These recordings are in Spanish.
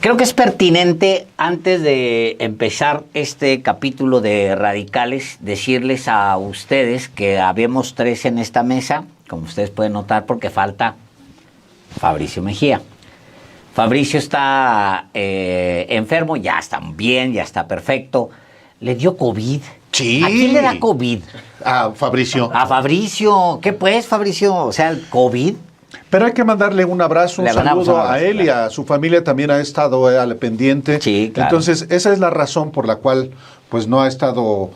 Creo que es pertinente, antes de empezar este capítulo de Radicales, decirles a ustedes que habemos 3 en esta mesa, como ustedes pueden notar, porque falta Fabricio Mejía. Fabricio está enfermo, ya está bien, ya está perfecto. Le dio COVID. Sí. ¿A quién le da COVID? A Fabricio. A Fabricio. ¿Qué pues, Fabricio? O sea, el COVID. Pero hay que mandarle un abrazo, un saludo a él y a su familia. También ha estado al pendiente. Sí, claro. Entonces, esa es la razón por la cual pues no ha estado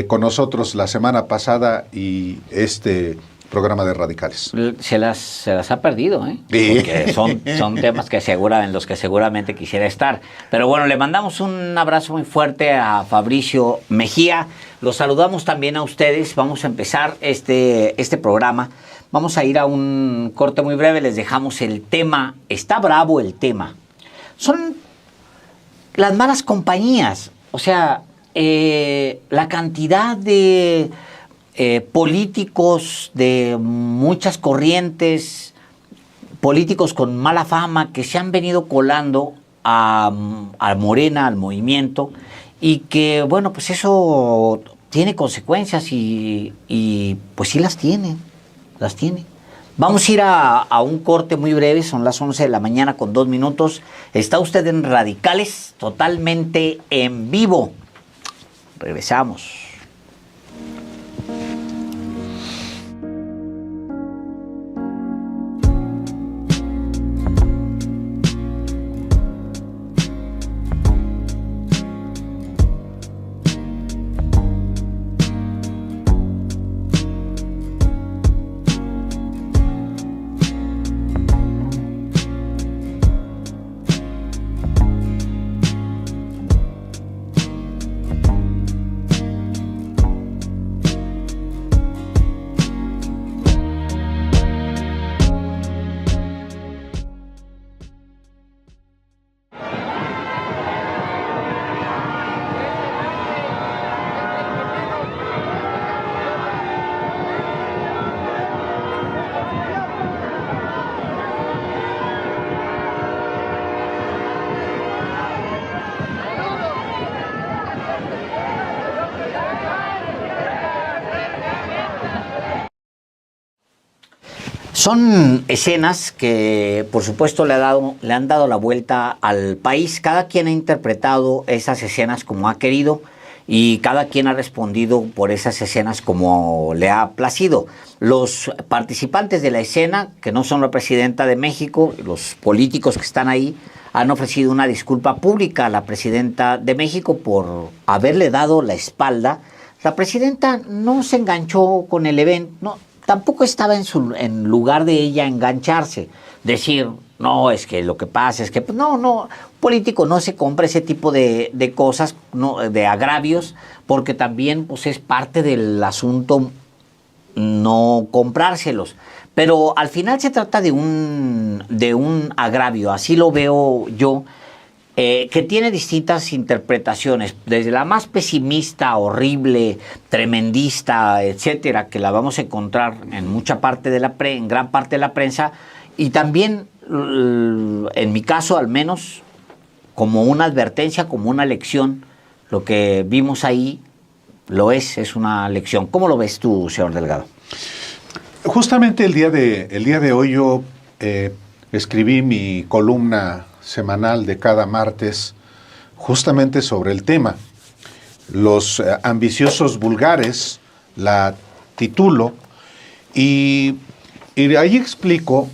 con nosotros la semana pasada y este programa de Radicales. Se las ha perdido, ¿eh? Sí. Porque son temas en los que seguramente quisiera estar. Pero bueno, le mandamos un abrazo muy fuerte a Fabricio Mejía. Los saludamos también a ustedes. Vamos a empezar este programa. Vamos a ir a un corte muy breve. Les dejamos el tema. Está bravo el tema. Son las malas compañías. O sea, la cantidad de políticos de muchas corrientes, políticos con mala fama que se han venido colando a Morena, al movimiento, y que, bueno, pues eso tiene consecuencias y pues sí las tiene. Vamos a ir a un corte muy breve, son las 11 de la mañana con 2 minutos. Está usted en Radicales, totalmente en vivo. Regresamos. Son escenas que, por supuesto, le han dado la vuelta al país. Cada quien ha interpretado esas escenas como ha querido y cada quien ha respondido por esas escenas como le ha placido. Los participantes de la escena, que no son la presidenta de México, los políticos que están ahí, han ofrecido una disculpa pública a la presidenta de México por haberle dado la espalda. La presidenta no se enganchó con el evento, no. Tampoco estaba en lugar de ella engancharse, decir, no, es que lo que pasa es que, pues, no, un político no se compra ese tipo de cosas, no, de agravios, porque también pues, es parte del asunto no comprárselos. Pero al final se trata de un agravio, así lo veo yo, que tiene distintas interpretaciones, desde la más pesimista, horrible, tremendista, etcétera, que la vamos a encontrar en en gran parte de la prensa, y también, en mi caso al menos, como una advertencia, como una lección. Lo que vimos ahí es una lección. ¿Cómo lo ves tú, señor Delgado? Justamente el día de hoy yo escribí mi columna semanal de cada martes justamente sobre el tema. Los ambiciosos vulgares, la titulo, y ahí explico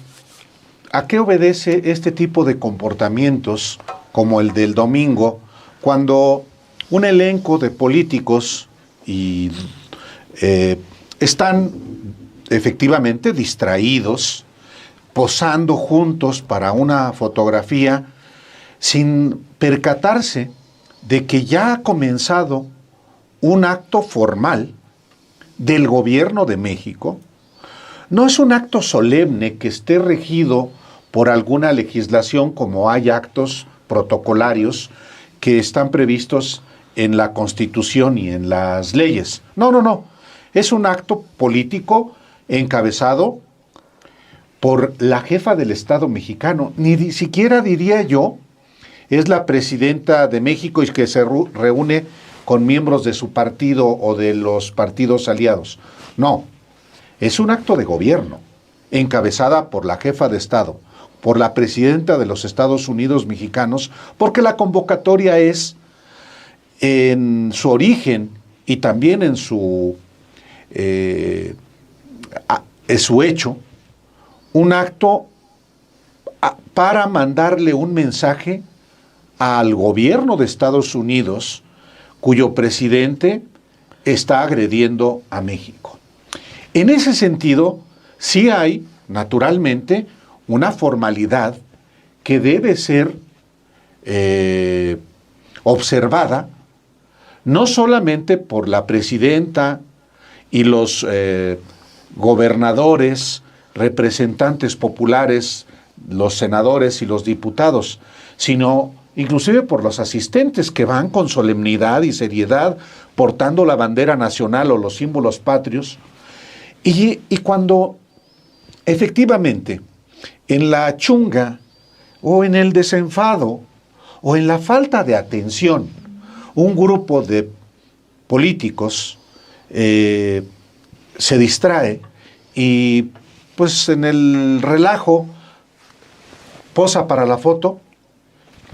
a qué obedece este tipo de comportamientos como el del domingo, cuando un elenco de políticos están efectivamente distraídos, posando juntos para una fotografía sin percatarse de que ya ha comenzado un acto formal del gobierno de México. No es un acto solemne que esté regido por alguna legislación, como hay actos protocolarios que están previstos en la Constitución y en las leyes. No. Es un acto político encabezado por la jefa del Estado mexicano. Ni siquiera diría yo es la presidenta de México y que se reúne con miembros de su partido o de los partidos aliados. No, es un acto de gobierno, encabezada por la jefa de Estado, por la presidenta de los Estados Unidos mexicanos, porque la convocatoria es, en su origen y también en su hecho, un acto para mandarle un mensaje al gobierno de Estados Unidos, cuyo presidente está agrediendo a México. En ese sentido, sí hay, naturalmente, una formalidad que debe ser observada no solamente por la presidenta y los gobernadores, representantes populares, los senadores y los diputados, sino inclusive por los asistentes que van con solemnidad y seriedad portando la bandera nacional o los símbolos patrios. Y cuando efectivamente en la chunga o en el desenfado o en la falta de atención, un grupo de políticos se distrae y pues en el relajo posa para la foto,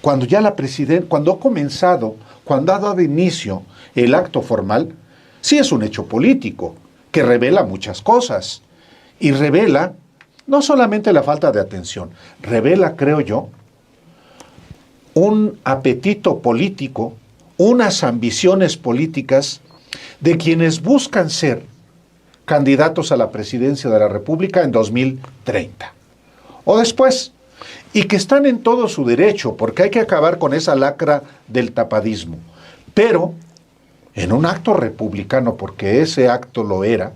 cuando ya la presidenta, cuando ha comenzado, cuando ha dado inicio el acto formal, sí es un hecho político que revela muchas cosas y revela no solamente la falta de atención, revela, creo yo, un apetito político, unas ambiciones políticas de quienes buscan ser candidatos a la presidencia de la República en 2030 o después, y que están en todo su derecho, porque hay que acabar con esa lacra del tapadismo. Pero, en un acto republicano, porque ese acto lo era,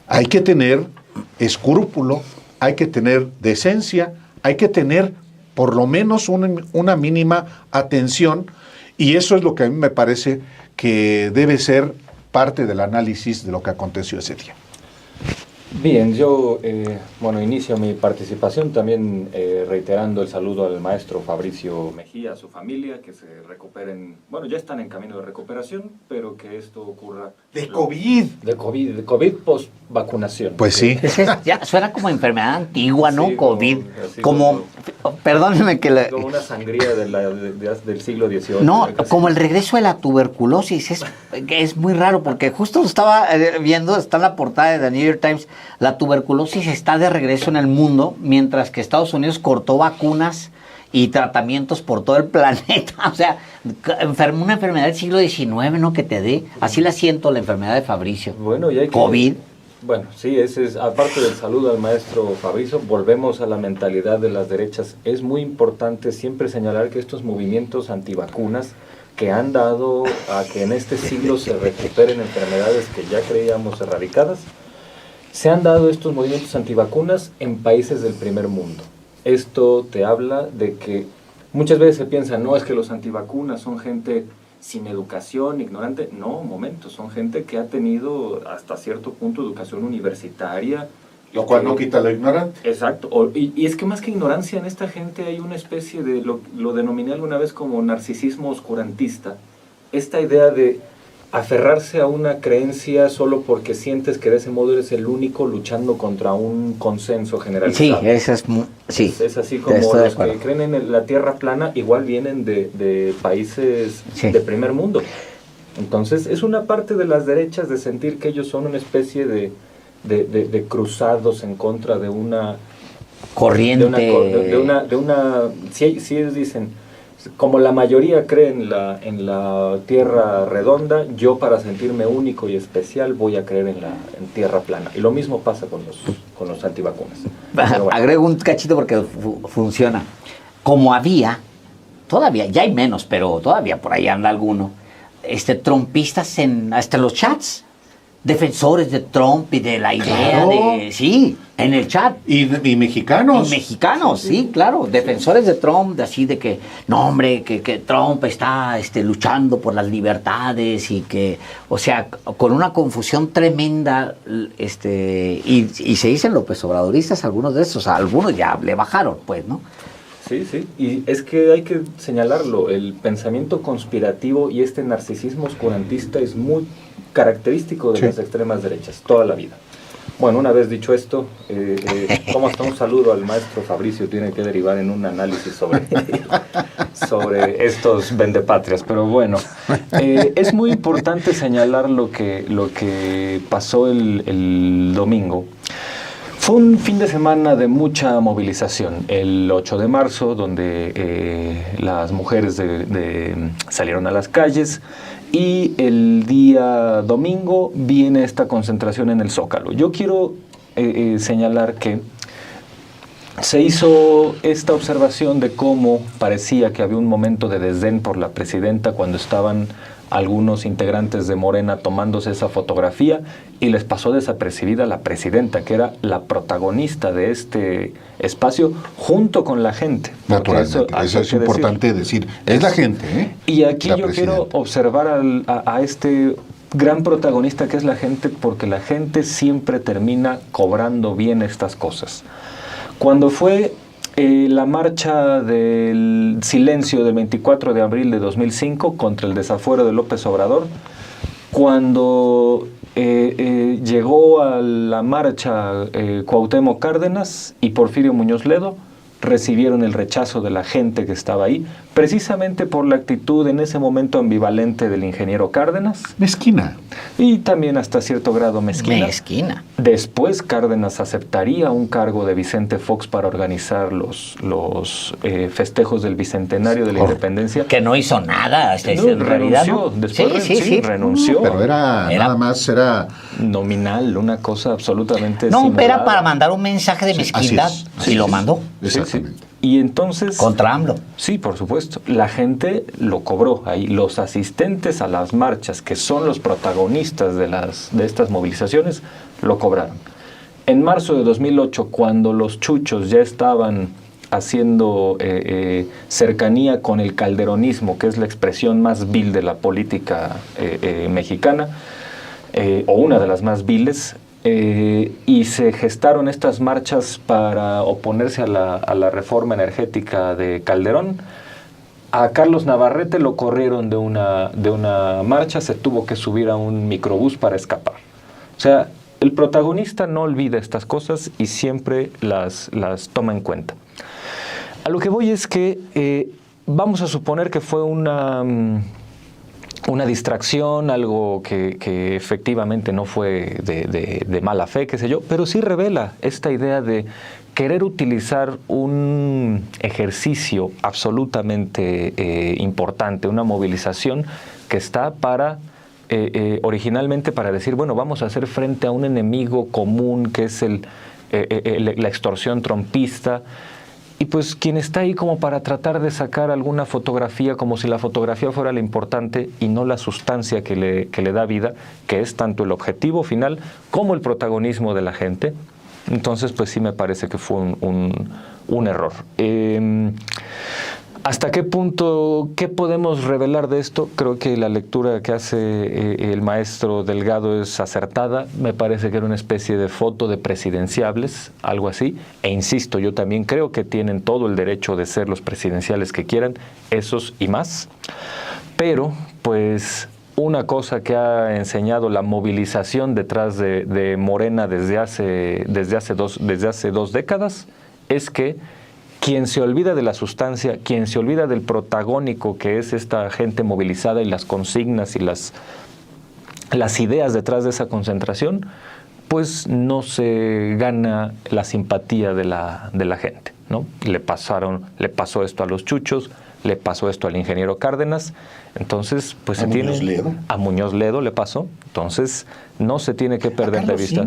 hay que tener escrúpulo, hay que tener decencia, hay que tener por lo menos una mínima atención, y eso es lo que a mí me parece que debe ser parte del análisis de lo que aconteció ese día. Bien, yo inicio mi participación también reiterando el saludo al maestro Fabricio Mejía, a su familia, que se recuperen, ya están en camino de recuperación, pero que esto ocurra... De COVID. De COVID post vacunación. Pues sí. Ya suena como enfermedad antigua, ¿no? Sí, COVID. Perdóneme que como una sangría del siglo XVIII. No, como el regreso de la tuberculosis. Es muy raro porque justo estaba viendo, está en la portada de The New York Times, la tuberculosis está de regreso en el mundo, mientras que Estados Unidos cortó vacunas y tratamientos por todo el planeta. O sea, una enfermedad del siglo XIX, ¿no? Que te dé. Así la siento, la enfermedad de Fabricio. Bueno, y hay que... COVID. Bueno, sí, ese es, aparte del saludo al maestro Fabricio, volvemos a la mentalidad de las derechas. Es muy importante siempre señalar que estos movimientos antivacunas que han dado a que en este siglo se recuperen enfermedades que ya creíamos erradicadas, se han dado estos movimientos antivacunas en países del primer mundo. Esto te habla de que muchas veces se piensa, no, es que los antivacunas son gente sin educación, ignorante. No, son gente que ha tenido hasta cierto punto educación universitaria. Lo cual no quita lo ignorante. Exacto. Y es que más que ignorancia, en esta gente hay una especie de, lo denominé alguna vez como narcisismo oscurantista. Esta idea de aferrarse a una creencia solo porque sientes que de ese modo eres el único luchando contra un consenso generalizado. Sí, eso es es así como los que creen en la tierra plana igual vienen de países de primer mundo. Entonces es una parte de las derechas de sentir que ellos son una especie de cruzados en contra de una corriente, si ellos dicen, como la mayoría cree en la tierra redonda, yo para sentirme único y especial voy a creer en tierra plana. Y lo mismo pasa con los antivacunas. Bueno. Agrego un cachito porque funciona. Como había, todavía, ya hay menos, pero todavía por ahí anda alguno, trumpistas hasta los chats, defensores de Trump y de la idea en el chat. Y mexicanos. Y mexicanos, sí, claro, defensores de Trump, así de que, no hombre, que Trump está luchando por las libertades y que, o sea, con una confusión tremenda, y se dicen López Obradoristas, algunos de esos, algunos ya le bajaron, pues, ¿no? Sí, sí, y es que hay que señalarlo, el pensamiento conspirativo y este narcisismo oscurantista es muy característico de las extremas derechas, toda la vida. Bueno, una vez dicho esto, como hasta un saludo al maestro Fabricio tiene que derivar en un análisis sobre estos vendepatrias, pero bueno, es muy importante señalar lo que pasó el domingo. Fue un fin de semana de mucha movilización. El 8 de marzo, donde las mujeres salieron a las calles, y el día domingo viene esta concentración en el Zócalo. Yo quiero señalar que se hizo esta observación de cómo parecía que había un momento de desdén por la presidenta cuando estaban algunos integrantes de Morena tomándose esa fotografía y les pasó desapercibida la presidenta, que era la protagonista de este espacio, junto con la gente. Naturalmente, eso es importante decir. Es la gente, ¿eh? Y aquí yo quiero observar a este gran protagonista que es la gente, porque la gente siempre termina cobrando bien estas cosas. Cuando fue la marcha del silencio del 24 de abril de 2005 contra el desafuero de López Obrador, cuando llegó a la marcha Cuauhtémoc Cárdenas y Porfirio Muñoz Ledo, recibieron el rechazo de la gente que estaba ahí, precisamente por la actitud en ese momento ambivalente del ingeniero Cárdenas. Mezquina. Y también hasta cierto grado mezquina. Mezquina. Después Cárdenas aceptaría un cargo de Vicente Fox para organizar los festejos del Bicentenario de la Independencia. Que no hizo nada, en realidad. Renunció, después renunció. Pero nada más era nominal, una cosa absolutamente no, simulada. era para mandar un mensaje de mezquindad, y lo mandó. Exactamente. Sí. Y entonces... Contra AMLO. Sí, por supuesto. La gente lo cobró ahí. Los asistentes a las marchas, que son los protagonistas de estas movilizaciones, lo cobraron. En marzo de 2008, cuando los chuchos ya estaban haciendo cercanía con el calderonismo, que es la expresión más vil de la política mexicana, o una de las más viles, y se gestaron estas marchas para oponerse a la reforma energética de Calderón. A Carlos Navarrete lo corrieron de una marcha, se tuvo que subir a un microbús para escapar. O sea, el protagonista no olvida estas cosas y siempre las toma en cuenta. A lo que voy es que vamos a suponer que fue una distracción, algo que efectivamente no fue de mala fe, qué sé yo, pero sí revela esta idea de querer utilizar un ejercicio absolutamente importante, una movilización que está para, originalmente para decir, bueno, vamos a hacer frente a un enemigo común que es la extorsión trompista. Y pues quien está ahí como para tratar de sacar alguna fotografía, como si la fotografía fuera lo importante y no la sustancia que le da vida, que es tanto el objetivo final como el protagonismo de la gente. Entonces, pues sí me parece que fue un error. ¿Hasta qué punto, qué podemos revelar de esto? Creo que la lectura que hace el maestro Delgado es acertada. Me parece que era una especie de foto de presidenciables, algo así. E insisto, yo también creo que tienen todo el derecho de ser los presidenciales que quieran, esos y más. Pero, pues, una cosa que ha enseñado la movilización detrás de Morena desde hace dos décadas es que quien se olvida de la sustancia, quien se olvida del protagónico que es esta gente movilizada y las consignas y las ideas detrás de esa concentración, pues no se gana la simpatía de la gente, ¿no? Le pasó esto a los chuchos, le pasó esto al ingeniero Cárdenas, entonces pues se tiene... A Muñoz Ledo le pasó, entonces no se tiene que perder de vista.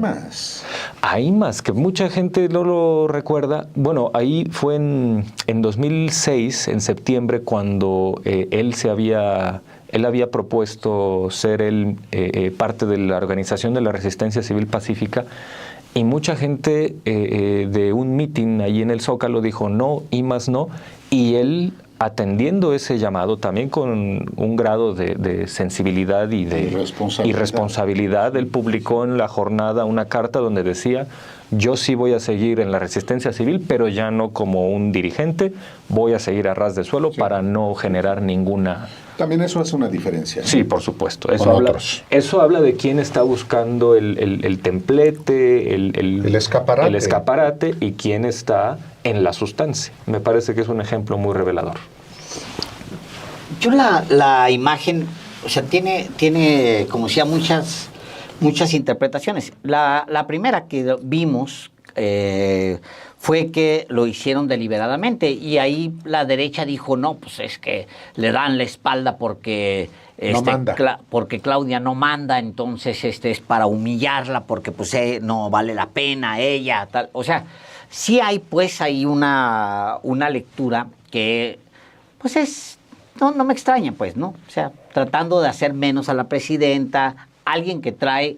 Hay más, que mucha gente no lo recuerda. Bueno, ahí fue en 2006, en septiembre, cuando él había propuesto ser parte de la Organización de la Resistencia Civil Pacífica, y mucha gente de un mitin ahí en el Zócalo dijo no y más no, y él atendiendo ese llamado, también con un grado de sensibilidad y de responsabilidad. Él publicó en la jornada una carta donde decía: yo sí voy a seguir en la resistencia civil, pero ya no como un dirigente, voy a seguir a ras de suelo para no generar ninguna... También eso hace una diferencia, ¿no? Sí, por supuesto. Eso habla de quién está buscando el templete, el escaparate y quién está en la sustancia. Me parece que es un ejemplo muy revelador. Yo la imagen, o sea, tiene como decía, muchas interpretaciones. La primera que vimos fue que lo hicieron deliberadamente, y ahí la derecha dijo: no, pues es que le dan la espalda porque no manda. porque Claudia no manda, entonces es para humillarla, porque pues no vale la pena ella, tal. O sea, sí hay pues ahí una lectura que pues no me extraña, pues, ¿no? O sea, tratando de hacer menos a la presidenta, alguien que trae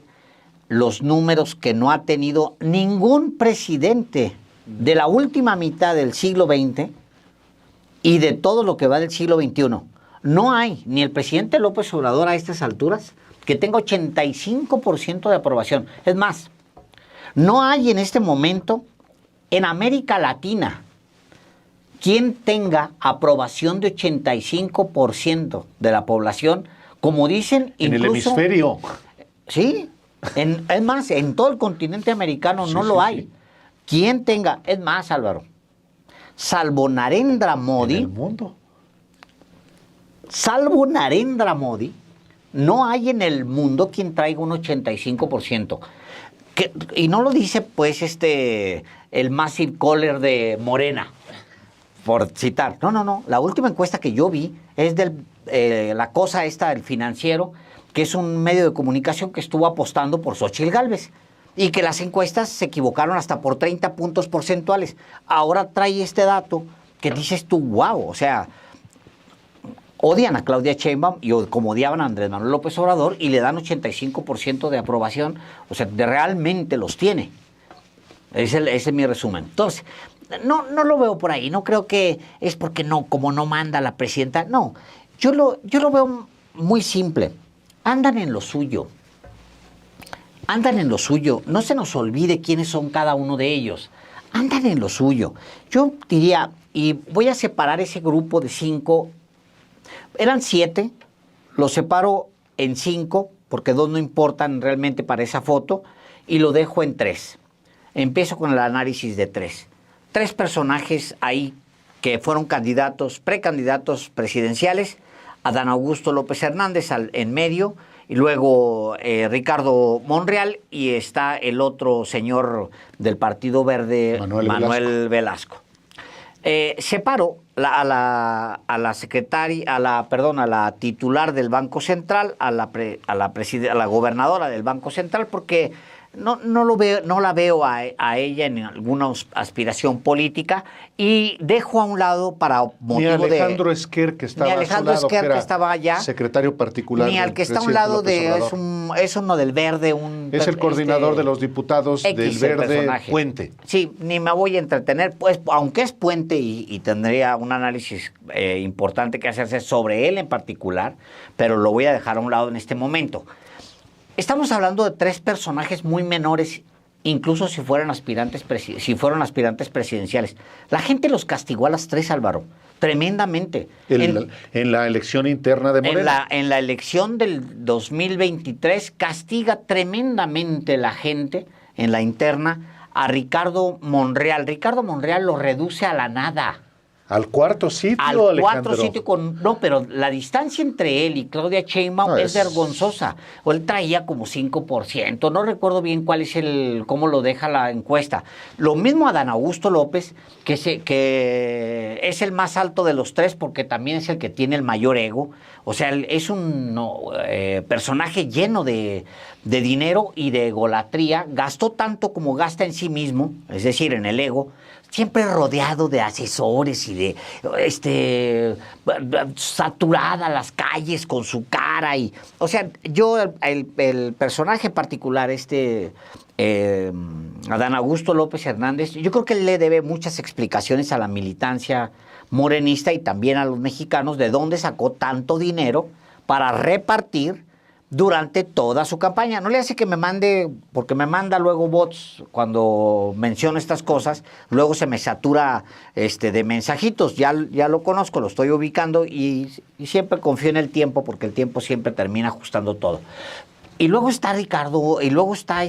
los números que no ha tenido ningún presidente de la última mitad del siglo XX y de todo lo que va del siglo XXI. No hay ni el presidente López Obrador a estas alturas que tenga 85% de aprobación. Es más, no hay en este momento en América Latina quien tenga aprobación de 85% de la población, como dicen incluso... En el hemisferio. Sí, es más, en todo el continente americano no lo hay. Sí. Quien tenga, es más, Álvaro, salvo Narendra Modi... En el mundo. Salvo Narendra Modi, no hay en el mundo quien traiga un 85%. Y no lo dice, pues, el Massive Caller de Morena, por citar. No. La última encuesta que yo vi es la cosa esta del Financiero, que es un medio de comunicación que estuvo apostando por Xóchitl Gálvez, y que las encuestas se equivocaron hasta por 30 puntos porcentuales. Ahora trae este dato que dices tú: wow, o sea, odian a Claudia Sheinbaum y como odiaban a Andrés Manuel López Obrador, y le dan 85% de aprobación. O sea, realmente los tiene. Ese es mi resumen. Entonces, no lo veo por ahí. No creo que es porque como no manda la presidenta. No, yo lo veo muy simple. Andan en lo suyo. No se nos olvide quiénes son cada uno de ellos. Andan en lo suyo. Yo diría, y voy a separar ese grupo de 5. Eran 7. Los separo en 5, porque 2 no importan realmente para esa foto, y lo dejo en 3. Empiezo con el análisis de 3. 3 personajes ahí que fueron precandidatos presidenciales: Adán Augusto López Hernández en medio, y luego Ricardo Monreal, y está el otro señor del Partido Verde, Manuel Velasco. Separo a la titular del Banco Central, a la gobernadora del Banco Central, porque no la veo a ella en alguna aspiración política, y dejo a un lado para motivo ni Alejandro Esquer, que estaba que estaba allá, secretario particular, ni al que está a un lado es uno del Verde, es el coordinador de los diputados del Verde, personaje. Puente. Sí, ni me voy a entretener, pues, aunque es Puente y tendría un análisis importante que hacerse sobre él en particular, pero lo voy a dejar a un lado en este momento. Estamos hablando de 3 personajes muy menores, incluso si fueron aspirantes presidenciales. La gente los castigó a las 3, Álvaro, tremendamente. En la elección interna de Morena. En la elección del 2023 castiga tremendamente la gente en la interna a Ricardo Monreal. Ricardo Monreal lo reduce a la nada. Al cuarto sitio, Alejandro. Pero la distancia entre él y Claudia Sheinbaum es vergonzosa. O él traía como 5%, no recuerdo bien cómo lo deja la encuesta. Lo mismo Adán Augusto López, que es el más alto de los 3, porque también es el que tiene el mayor ego. O sea, es un personaje lleno de dinero y de egolatría. Gastó tanto como gasta en sí mismo, es decir, en el ego. Siempre rodeado de asesores y de saturada las calles con su cara. O sea, yo el personaje particular, Adán Augusto López Hernández, yo creo que él le debe muchas explicaciones a la militancia morenista y también a los mexicanos de dónde sacó tanto dinero para repartir durante toda su campaña. No le hace que me mande, porque me manda luego bots cuando menciono estas cosas, luego se me satura de mensajitos, ya lo conozco, lo estoy ubicando y siempre confío en el tiempo, porque el tiempo siempre termina ajustando todo. Y luego está Ricardo, y luego está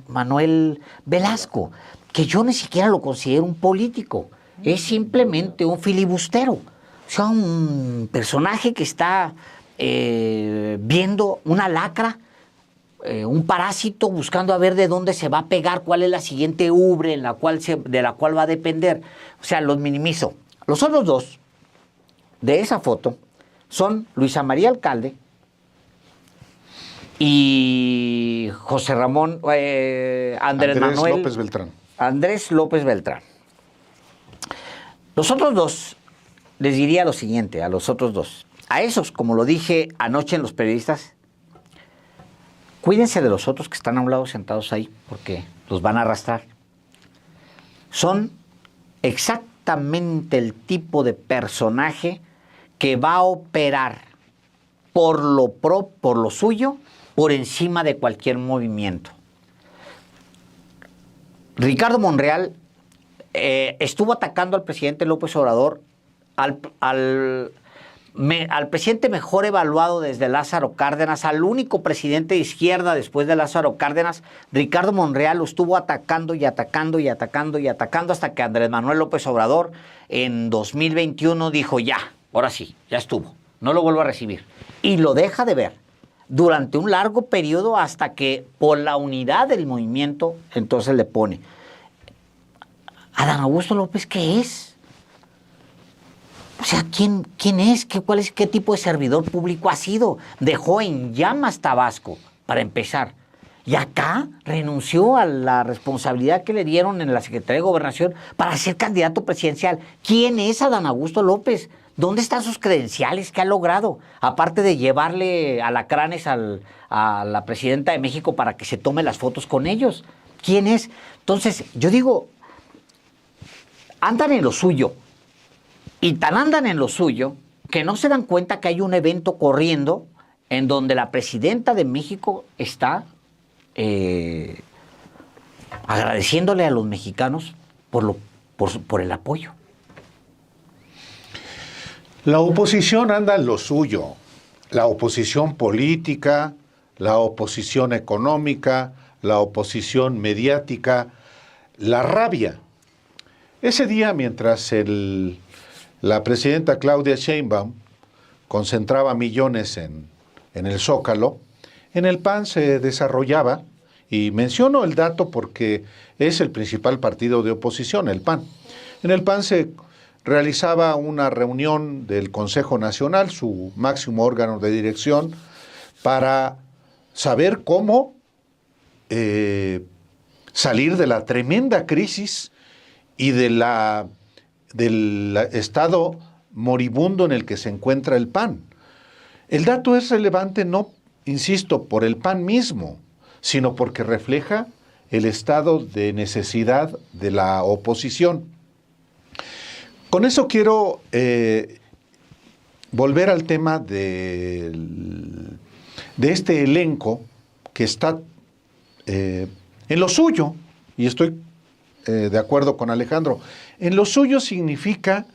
Manuel Velasco, que yo ni siquiera lo considero un político, es simplemente un filibustero, o sea, un personaje que está viendo una lacra, un parásito, buscando a ver de dónde se va a pegar, cuál es la siguiente ubre de la cual va a depender. O sea, los minimizo. Los otros dos de esa foto son Luisa María Alcalde y José Ramón Andrés Manuel López Beltrán. Andrés López Beltrán. Los otros dos, les diría lo siguiente a los otros dos. A esos, como lo dije anoche en Los Periodistas, cuídense de los otros que están a un lado sentados ahí, porque los van a arrastrar. Son exactamente el tipo de personaje que va a operar por lo suyo, por encima de cualquier movimiento. Ricardo Monreal estuvo atacando al presidente López Obrador, al presidente mejor evaluado desde Lázaro Cárdenas, al único presidente de izquierda después de Lázaro Cárdenas. Ricardo Monreal lo estuvo atacando y atacando y atacando y atacando hasta que Andrés Manuel López Obrador en 2021 dijo ya, ahora sí, ya estuvo, no lo vuelvo a recibir. Y lo deja de ver durante un largo periodo hasta que por la unidad del movimiento entonces le pone. Adán Augusto López, ¿qué es? O sea, ¿quién es? ¿Qué tipo de servidor público ha sido? Dejó en llamas Tabasco, para empezar. Y acá renunció a la responsabilidad que le dieron en la Secretaría de Gobernación para ser candidato presidencial. ¿Quién es Adán Augusto López? ¿Dónde están sus credenciales? ¿Qué ha logrado? Aparte de llevarle alacranes a la presidenta de México para que se tome las fotos con ellos. ¿Quién es? Entonces, yo digo, andan en lo suyo. Y tan andan en lo suyo que no se dan cuenta que hay un evento corriendo en donde la presidenta de México está agradeciéndole a los mexicanos por el apoyo. La oposición anda en lo suyo. La oposición política, la oposición económica, la oposición mediática, la rabia. Ese día, mientras la presidenta Claudia Sheinbaum concentraba millones en el Zócalo, en el PAN se desarrollaba, y menciono el dato porque es el principal partido de oposición, el PAN. En el PAN se realizaba una reunión del Consejo Nacional, su máximo órgano de dirección, para saber cómo salir de la tremenda crisis y del estado moribundo en el que se encuentra el PAN. El dato es relevante no, insisto, por el PAN mismo, sino porque refleja el estado de necesidad de la oposición. Con eso quiero volver al tema de este elenco que está en lo suyo, y estoy de acuerdo con Alejandro. En lo suyo significa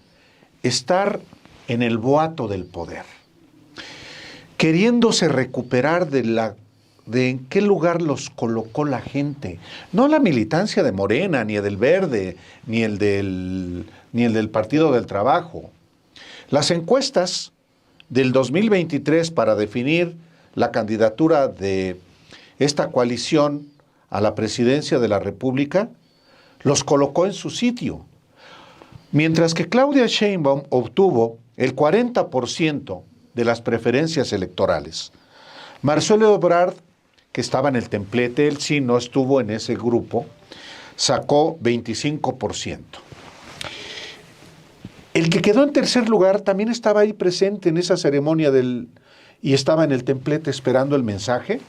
estar en el boato del poder, queriéndose recuperar de en qué lugar los colocó la gente, no la militancia de Morena, ni el del Verde, ni el del Partido del Trabajo. Las encuestas del 2023 para definir la candidatura de esta coalición a la presidencia de la República los colocó en su sitio. Mientras que Claudia Sheinbaum obtuvo el 40% de las preferencias electorales. Marcelo Ebrard, que estaba en el templete, él sí no estuvo en ese grupo, sacó 25%. El que quedó en tercer lugar también estaba ahí presente en esa ceremonia y estaba en el templete esperando el mensaje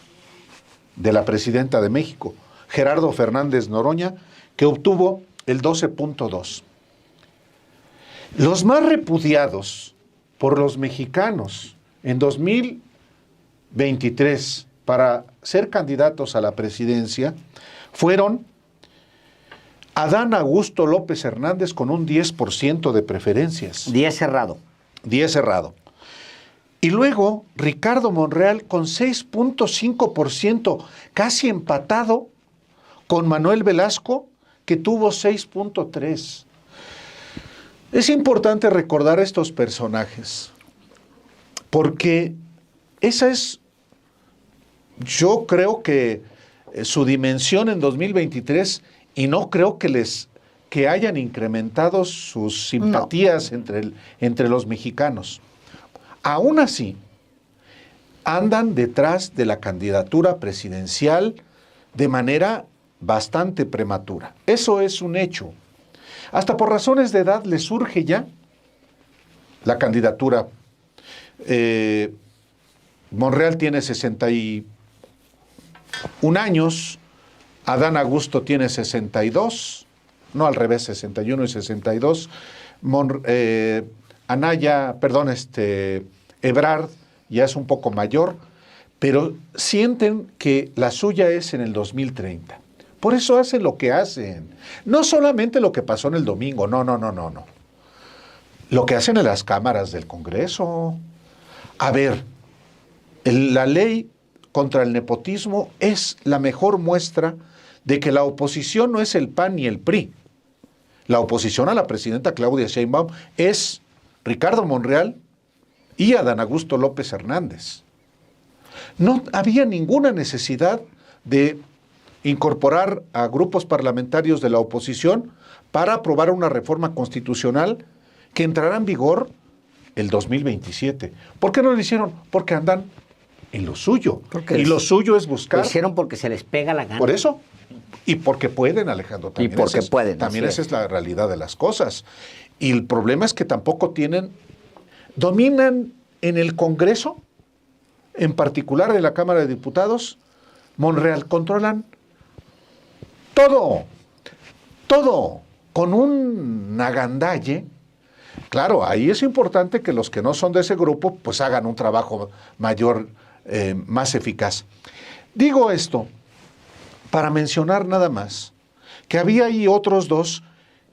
de la presidenta de México, Gerardo Fernández Noroña, que obtuvo el 12.2. Los más repudiados por los mexicanos en 2023 para ser candidatos a la presidencia fueron Adán Augusto López Hernández con un 10% de preferencias. 10 cerrado. 10 cerrado. Y luego Ricardo Monreal con 6.5%, casi empatado con Manuel Velasco, que tuvo 6.3%. Es importante recordar a estos personajes, porque esa es, yo creo que su dimensión en 2023, y no creo que hayan incrementado sus simpatías entre los mexicanos. Aún así, andan detrás de la candidatura presidencial de manera bastante prematura. Eso es un hecho. Hasta por razones de edad les surge ya la candidatura. Monreal tiene 61 años, Adán Augusto tiene 62, no al revés, 61 y 62. Ebrard ya es un poco mayor, pero sienten que la suya es en el 2030. Por eso hacen lo que hacen. No solamente lo que pasó en el domingo, no. Lo que hacen en las cámaras del Congreso. A ver, la ley contra el nepotismo es la mejor muestra de que la oposición no es el PAN ni el PRI. La oposición a la presidenta Claudia Sheinbaum es Ricardo Monreal y Adán Augusto López Hernández. No había ninguna necesidad de incorporar a grupos parlamentarios de la oposición para aprobar una reforma constitucional que entrará en vigor el 2027. ¿Por qué no lo hicieron? Porque andan en lo suyo. Y lo suyo es buscar... Lo hicieron porque se les pega la gana. Por eso. Y porque pueden, Alejandro. Y porque pueden. También esa es la realidad de las cosas. Y el problema es que tampoco dominan en el Congreso, en particular en la Cámara de Diputados, Monreal, controlan todo, con un agandalle. Claro, ahí es importante que los que no son de ese grupo, pues hagan un trabajo mayor, más eficaz. Digo esto para mencionar nada más que había ahí otros dos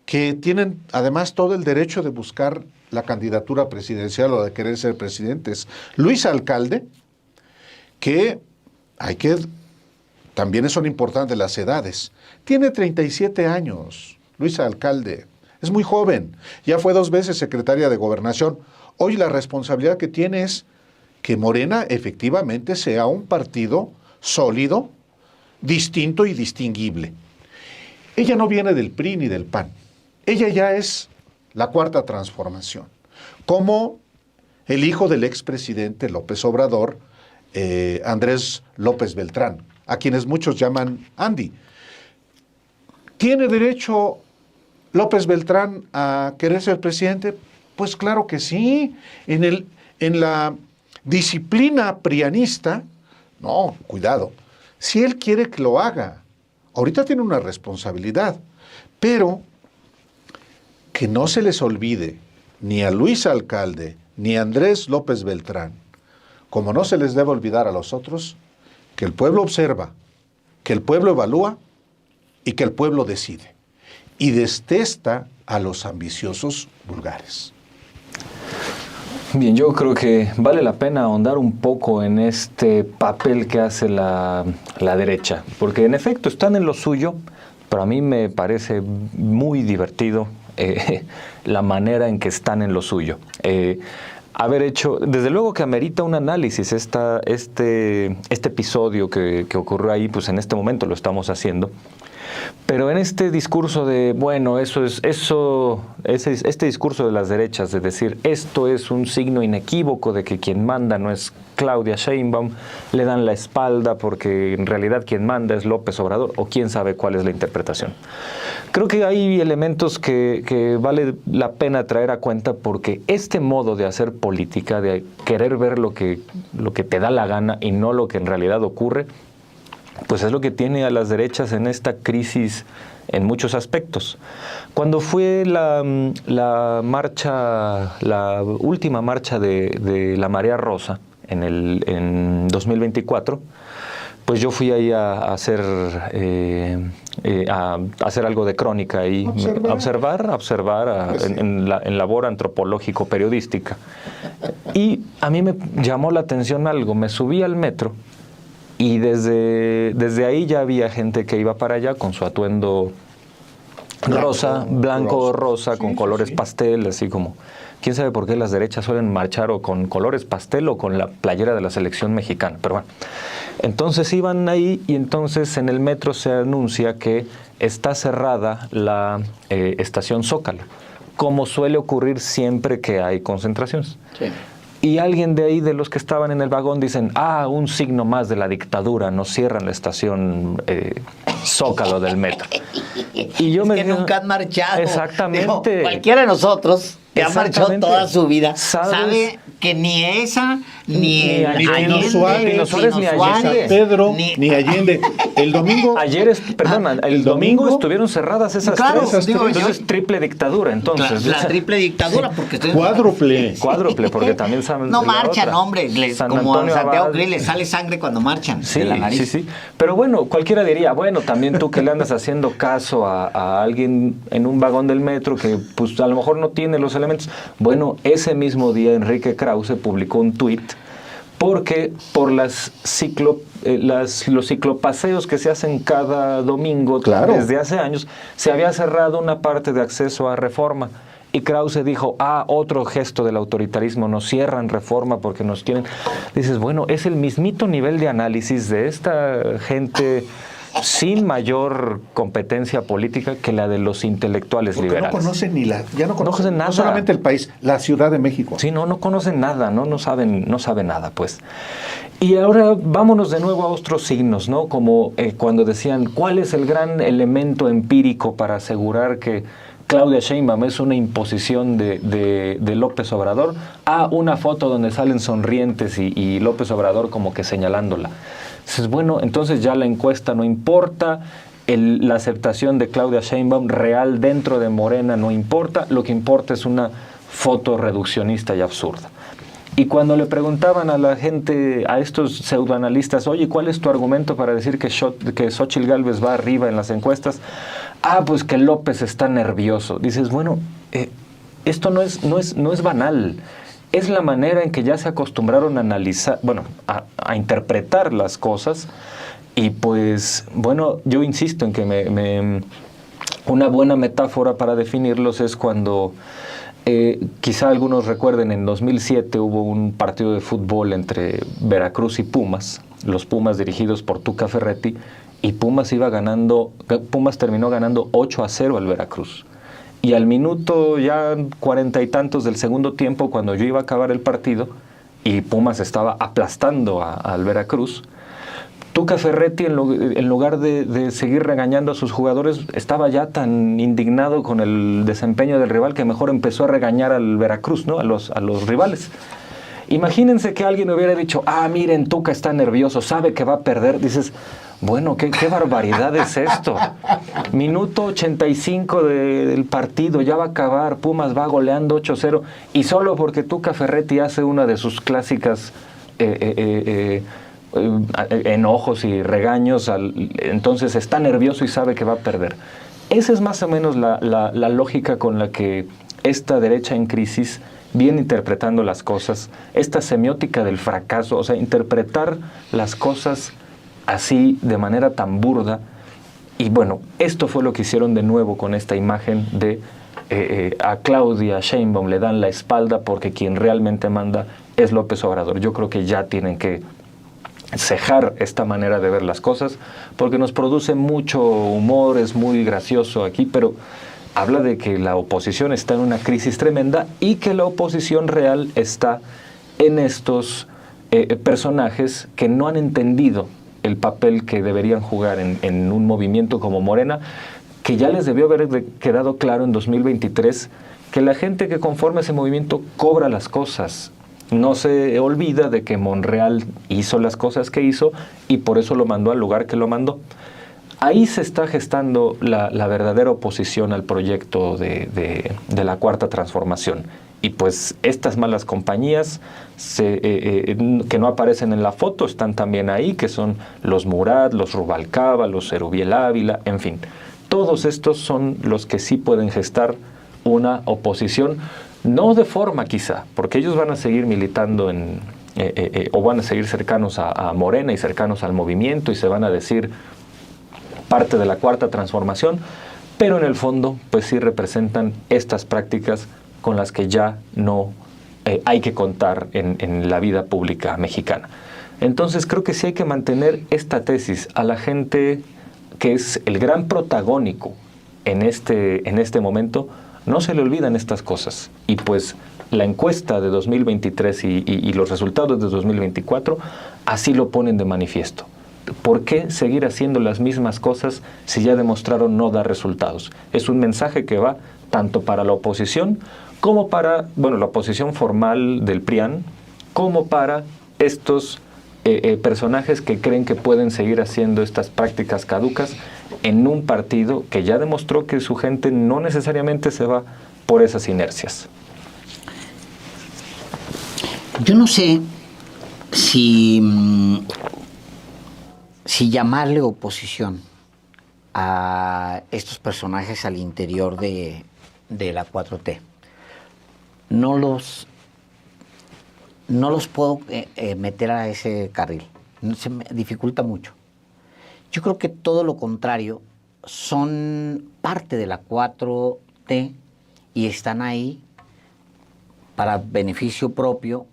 que tienen además todo el derecho de buscar la candidatura presidencial o de querer ser presidentes. Luis Alcalde, que también son importantes las edades. Tiene 37 años, Luis Alcalde. Es muy joven. Ya fue 2 veces secretaria de Gobernación. Hoy la responsabilidad que tiene es que Morena efectivamente sea un partido sólido, distinto y distinguible. Ella no viene del PRI ni del PAN. Ella ya es la cuarta transformación. Como el hijo del expresidente López Obrador, Andrés López Beltrán, a quienes muchos llaman Andy. ¿Tiene derecho López Beltrán a querer ser presidente? Pues claro que sí. En la disciplina prianista, no, cuidado. Si él quiere que lo haga, ahorita tiene una responsabilidad, pero que no se les olvide ni a Luis Alcalde ni a Andrés López Beltrán, como no se les debe olvidar a los otros, que el pueblo observa, que el pueblo evalúa y que el pueblo decide. Y detesta a los ambiciosos vulgares. Bien, yo creo que vale la pena ahondar un poco en este papel que hace la derecha, porque en efecto están en lo suyo, pero a mí me parece muy divertido la manera en que están en lo suyo. Haber hecho, desde luego que amerita un análisis este episodio que ocurrió ahí, pues en este momento lo estamos haciendo. Pero en este discurso de, bueno, este discurso de las derechas, de decir, esto es un signo inequívoco de que quien manda no es Claudia Sheinbaum, le dan la espalda porque en realidad quien manda es López Obrador, o quién sabe cuál es la interpretación. Creo que hay elementos que vale la pena traer a cuenta, porque este modo de hacer política, de querer ver lo que te da la gana y no lo que en realidad ocurre, pues es lo que tiene a las derechas en esta crisis en muchos aspectos. Cuando fue la marcha, la última marcha de la Marea Rosa en 2024, pues yo fui ahí a hacer algo de crónica y observar en labor antropológico periodística. Y a mí me llamó la atención algo. Me subí al metro y desde ahí ya había gente que iba para allá con su atuendo rosa, blanco, rosa, con colores pastel, así como... ¿Quién sabe por qué las derechas suelen marchar o con colores pastel o con la playera de la selección mexicana? Pero bueno, entonces iban ahí y entonces en el metro se anuncia que está cerrada la estación Zócalo, como suele ocurrir siempre que hay concentraciones. Sí. Y alguien de ahí, de los que estaban en el vagón, dicen, un signo más de la dictadura, nos cierran la estación Zócalo del metro. Y yo que nunca han marchado. Exactamente. Digo, cualquiera de nosotros que ha marchado toda su vida sabe que ni esa, ni Pino Suárez, ni Allende, Pedro, ni Allende. El domingo... el domingo estuvieron cerradas esas tres. Digo, entonces, triple dictadura, entonces. La triple dictadura, porque... Cuádruple, porque también... No marchan, hombre. Como a Santiago Krill les sale sangre cuando marchan de la nariz. Sí. Pero bueno, cualquiera diría, bueno, también tú que le andas haciendo caso a alguien en un vagón del metro que pues a lo mejor no tiene los elementos. Bueno, ese mismo día Enrique Krause publicó un tuit porque por los ciclopaseos que se hacen cada domingo desde hace años, se había cerrado una parte de acceso a Reforma. Y Krause dijo, otro gesto del autoritarismo, nos cierran Reforma porque nos quieren... Dices, bueno, es el mismito nivel de análisis de esta gente sin mayor competencia política que la de los intelectuales liberales. No conocen no conocen nada. No solamente el país, la Ciudad de México. Sí, no conocen nada, no saben nada, pues. Y ahora vámonos de nuevo a otros signos, ¿no? Como cuando decían, ¿cuál es el gran elemento empírico para asegurar que Claudia Sheinbaum es una imposición de López Obrador? Una foto donde salen sonrientes y López Obrador como que señalándola. Entonces, bueno, entonces ya la encuesta no importa, la aceptación de Claudia Sheinbaum real dentro de Morena no importa, lo que importa es una foto reduccionista y absurda. Y cuando le preguntaban a la gente, a estos pseudoanalistas, oye, ¿cuál es tu argumento para decir que Xóchitl Gálvez va arriba en las encuestas? Pues que López está nervioso. Dices, bueno, esto no es banal. Es la manera en que ya se acostumbraron a analizar, a interpretar las cosas. Y pues, bueno, yo insisto en que una buena metáfora para definirlos es cuando... quizá algunos recuerden, en 2007 hubo un partido de fútbol entre Veracruz y Pumas, los Pumas dirigidos por Tuca Ferretti, y Pumas terminó ganando 8-0 al Veracruz. Y al minuto ya 40 y tantos del segundo tiempo, cuando yo iba a acabar el partido y Pumas estaba aplastando al Veracruz, Tuca Ferretti, en lugar de seguir regañando a sus jugadores, estaba ya tan indignado con el desempeño del rival que mejor empezó a regañar al Veracruz, ¿no? a los rivales. Imagínense que alguien hubiera dicho, miren, Tuca está nervioso, sabe que va a perder. Dices, bueno, ¿qué barbaridad es esto? Minuto 85 del partido, ya va a acabar, Pumas va goleando 8-0, y solo porque Tuca Ferretti hace una de sus clásicas... enojos y regaños, entonces está nervioso y sabe que va a perder. Esa es más o menos la lógica con la que esta derecha en crisis viene interpretando las cosas, esta semiótica del fracaso, o sea, interpretar las cosas así de manera tan burda. Y bueno, esto fue lo que hicieron de nuevo con esta imagen de a Claudia Sheinbaum le dan la espalda porque quien realmente manda es López Obrador. Yo creo que ya tienen que cejar esta manera de ver las cosas, porque nos produce mucho humor, es muy gracioso aquí, pero habla de que la oposición está en una crisis tremenda y que la oposición real está en estos personajes que no han entendido el papel que deberían jugar en un movimiento como Morena, que ya les debió haber quedado claro en 2023 que la gente que conforma ese movimiento cobra las cosas. No se olvida de que Monreal hizo las cosas que hizo y por eso lo mandó al lugar que lo mandó. Ahí se está gestando la verdadera oposición al proyecto de la Cuarta Transformación. Y pues estas malas compañías que no aparecen en la foto están también ahí, que son los Murat, los Rubalcaba, los Erubiel Ávila, en fin. Todos estos son los que sí pueden gestar una oposición, no de forma quizá, porque ellos van a seguir militando o van a seguir cercanos a Morena y cercanos al movimiento y se van a decir parte de la Cuarta Transformación, pero en el fondo pues sí representan estas prácticas con las que ya no hay que contar en la vida pública mexicana. Entonces creo que sí hay que mantener esta tesis a la gente que es el gran protagónico en este momento. No se le olvidan estas cosas. Y pues la encuesta de 2023 y los resultados de 2024 así lo ponen de manifiesto. ¿Por qué seguir haciendo las mismas cosas si ya demostraron no dar resultados? Es un mensaje que va tanto para la oposición como para, la oposición formal del PRIAN, como para estos personajes que creen que pueden seguir haciendo estas prácticas caducas en un partido que ya demostró que su gente no necesariamente se va por esas inercias. Yo no sé si llamarle oposición a estos personajes al interior de la 4T. No los puedo meter a ese carril. Se me dificulta mucho. Yo creo que todo lo contrario, son parte de la 4T y están ahí para beneficio propio,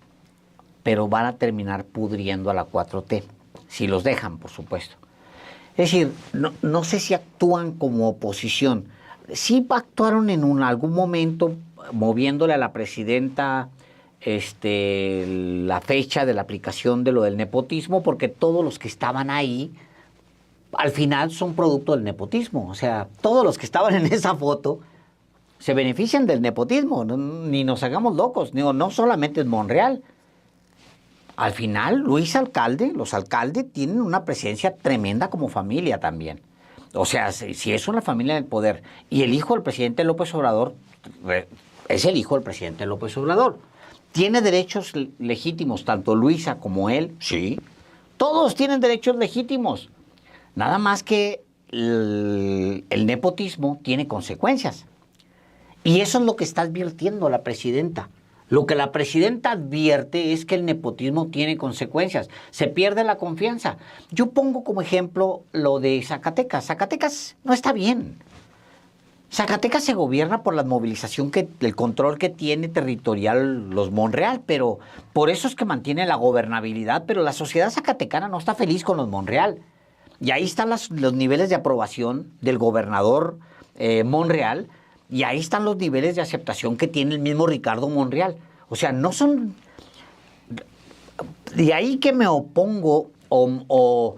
pero van a terminar pudriendo a la 4T, si los dejan, por supuesto. Es decir, no sé si actúan como oposición. Sí actuaron en algún momento moviéndole a la presidenta la fecha de la aplicación de lo del nepotismo, porque todos los que estaban ahí, al final son producto del nepotismo. O sea, todos los que estaban en esa foto se benefician del nepotismo. Ni nos hagamos locos. No solamente en Monreal. Al final, los alcaldes tienen una presencia tremenda como familia también. O sea, si es una familia del poder y el hijo del presidente López Obrador es el hijo del presidente López Obrador. ¿Tiene derechos legítimos tanto Luisa como él? Sí. Todos tienen derechos legítimos. Nada más que el nepotismo tiene consecuencias. Y eso es lo que está advirtiendo la presidenta. Lo que la presidenta advierte es que el nepotismo tiene consecuencias. Se pierde la confianza. Yo pongo como ejemplo lo de Zacatecas. Zacatecas no está bien. Zacatecas se gobierna por la movilización, el control que tiene territorial los Monreal, pero por eso es que mantiene la gobernabilidad, pero la sociedad zacatecana no está feliz con los Monreal. Y ahí están los niveles de aprobación del gobernador Monreal, y ahí están los niveles de aceptación que tiene el mismo Ricardo Monreal. O sea, no son... De ahí que me opongo o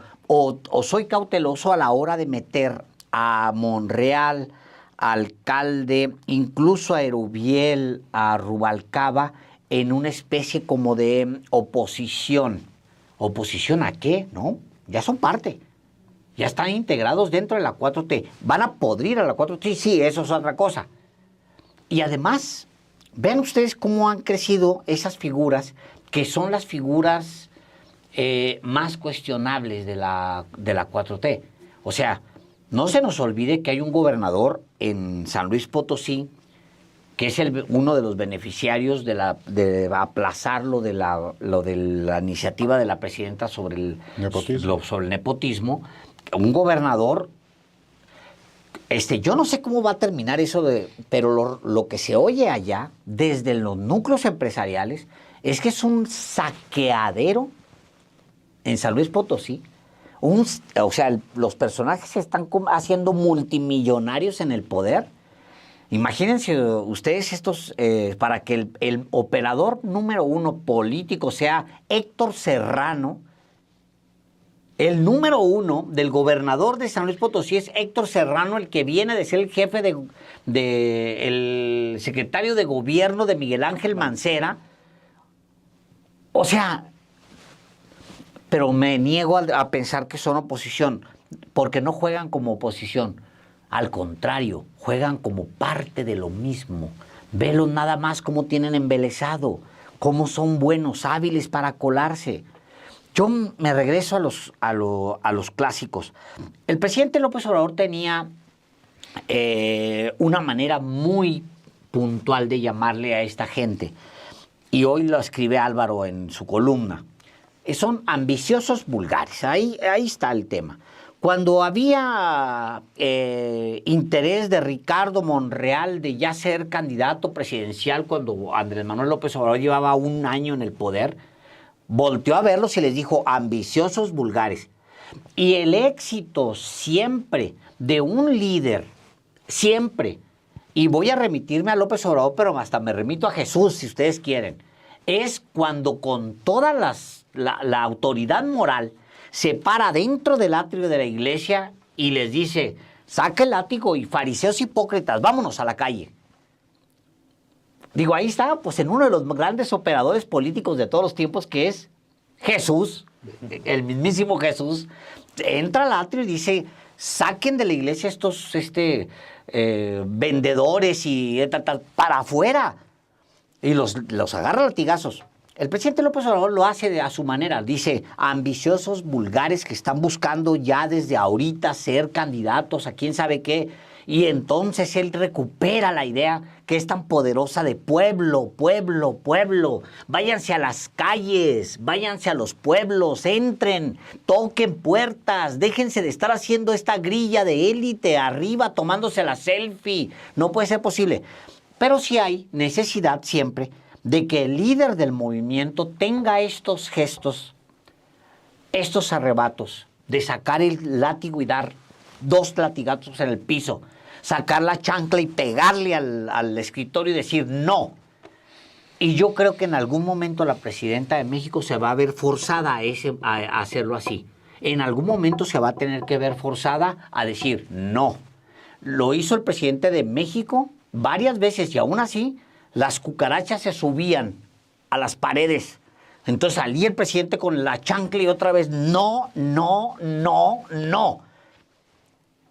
soy cauteloso a la hora de meter a Monreal, alcalde, incluso a Erubiel, a Rubalcaba, en una especie como de oposición. ¿Oposición a qué? No, ya son parte. Ya están integrados dentro de la 4T. ¿Van a podrir a la 4T? Sí, eso es otra cosa. Y además, vean ustedes cómo han crecido esas figuras, que son las figuras más cuestionables de la 4T. O sea, no se nos olvide que hay un gobernador en San Luis Potosí que es uno de los beneficiarios de aplazar lo de la iniciativa de la presidenta sobre el nepotismo. Un gobernador, yo no sé cómo va a terminar eso, pero lo que se oye allá, desde los núcleos empresariales, es que es un saqueadero en San Luis Potosí. O sea, los personajes se están haciendo multimillonarios en el poder. Imagínense ustedes para que el operador número uno político sea Héctor Serrano. El número uno del gobernador de San Luis Potosí es Héctor Serrano, el que viene de ser el jefe el secretario de gobierno de Miguel Ángel Mancera. O sea, pero me niego a pensar que son oposición. porque no juegan como oposición. Al contrario, juegan como parte de lo mismo. Velos nada más cómo tienen embelesado, cómo son buenos, hábiles para colarse. Yo me regreso a los clásicos. El presidente López Obrador tenía una manera muy puntual de llamarle a esta gente. Y hoy lo escribe Álvaro en su columna. Son ambiciosos vulgares. Ahí está el tema. Cuando había interés de Ricardo Monreal de ya ser candidato presidencial, cuando Andrés Manuel López Obrador llevaba un año en el poder, volteó a verlos y les dijo ambiciosos vulgares. Y el éxito siempre de un líder, siempre, y voy a remitirme a López Obrador, pero hasta me remito a Jesús, si ustedes quieren, es cuando con toda la autoridad moral se para dentro del atrio de la iglesia y les dice, saca el látigo y fariseos hipócritas, vámonos a la calle. Digo, ahí está, pues en uno de los grandes operadores políticos de todos los tiempos, que es Jesús, el mismísimo Jesús, entra al atrio y dice, saquen de la iglesia estos vendedores y para afuera. Y los agarra a latigazos. El presidente López Obrador lo hace a su manera. Dice, ambiciosos vulgares que están buscando ya desde ahorita ser candidatos a quién sabe qué. Y entonces él recupera la idea que es tan poderosa de pueblo, pueblo, pueblo. Váyanse a las calles, váyanse a los pueblos, entren, toquen puertas, déjense de estar haciendo esta grilla de élite arriba tomándose la selfie. No puede ser posible. Pero sí hay necesidad siempre de que el líder del movimiento tenga estos gestos, estos arrebatos, de sacar el látigo y dar 2 latigazos en el piso, sacar la chancla y pegarle al escritorio y decir no. Y yo creo que en algún momento la presidenta de México se va a ver forzada a hacerlo así. En algún momento se va a tener que ver forzada a decir no. Lo hizo el presidente de México varias veces y aún así las cucarachas se subían a las paredes. Entonces salía el presidente con la chancla y otra vez no, no, no, no.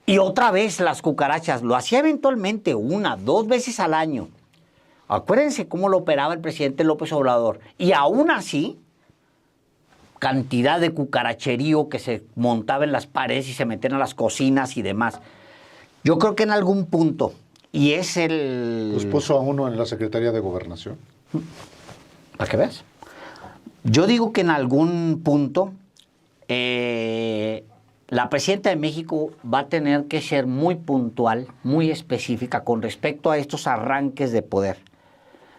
Y otra vez las cucarachas. Lo hacía eventualmente 1, 2 veces al año. Acuérdense cómo lo operaba el presidente López Obrador. Y aún así, cantidad de cucaracherío que se montaba en las paredes y se metían a las cocinas y demás. Yo creo que en algún punto, y es Pues puso a uno en la Secretaría de Gobernación. ¿Para qué ves? Yo digo que en algún punto la presidenta de México va a tener que ser muy puntual, muy específica con respecto a estos arranques de poder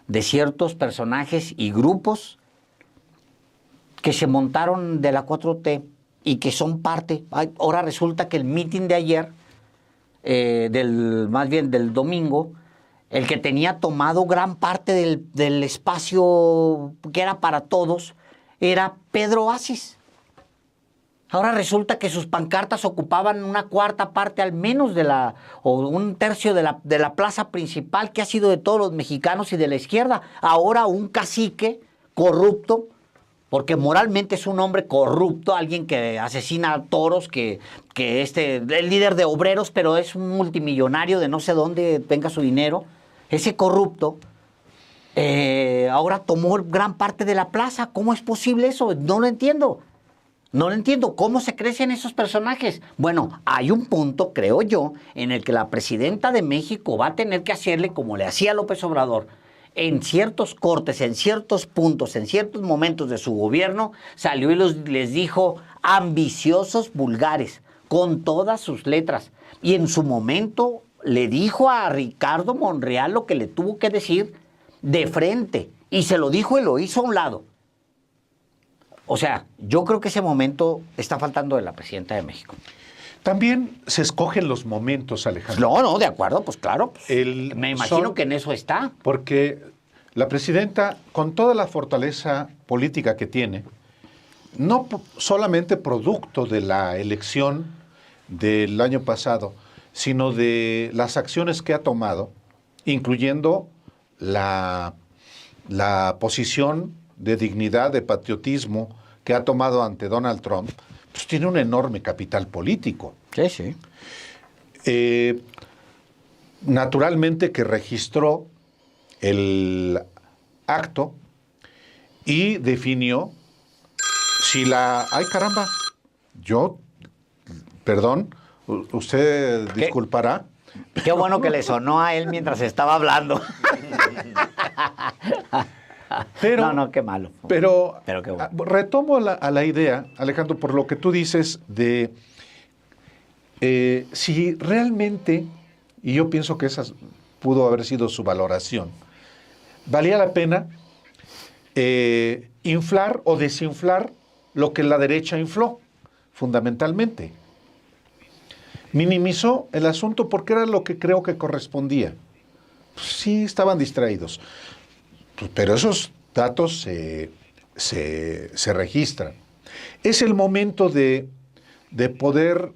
de ciertos personajes y grupos que se montaron de la 4T y que son parte. Ahora resulta que el mitin de ayer, más bien del domingo, el que tenía tomado gran parte del espacio que era para todos, era Pedro Asis. Ahora resulta que sus pancartas ocupaban una 1/4 parte al menos o 1/3 de la plaza principal que ha sido de todos los mexicanos y de la izquierda. Ahora un cacique corrupto, porque moralmente es un hombre corrupto, alguien que asesina a toros, el líder de obreros, pero es un multimillonario de no sé dónde venga su dinero. Ese corrupto ahora tomó gran parte de la plaza. ¿Cómo es posible eso? No lo entiendo. No lo entiendo. ¿Cómo se crecen esos personajes? Bueno, hay un punto, creo yo, en el que la presidenta de México va a tener que hacerle como le hacía López Obrador. En ciertos cortes, en ciertos puntos, en ciertos momentos de su gobierno, salió y les dijo ambiciosos vulgares, con todas sus letras. Y en su momento le dijo a Ricardo Monreal lo que le tuvo que decir de frente. Y se lo dijo y lo hizo a un lado. O sea, yo creo que ese momento está faltando de la presidenta de México. También se escogen los momentos, Alejandro. No, de acuerdo, pues claro. Me imagino que en eso está. Porque la presidenta, con toda la fortaleza política que tiene, no solamente producto de la elección del año pasado, sino de las acciones que ha tomado, incluyendo la posición de dignidad, de patriotismo que ha tomado ante Donald Trump, pues tiene un enorme capital político. Sí, sí. Naturalmente que registró el acto y definió si la... ¡Ay, caramba! Perdón, usted disculpará. Qué bueno que le sonó a él mientras estaba hablando. Pero, no, qué malo. Pero qué bueno. Retomo a la idea, Alejandro, por lo que tú dices de si realmente, y yo pienso que esa pudo haber sido su valoración, valía la pena inflar o desinflar lo que la derecha infló, fundamentalmente. Minimizó el asunto porque era lo que creo que correspondía. Pues sí, estaban distraídos. Pero esos datos se registran. Es el momento de poder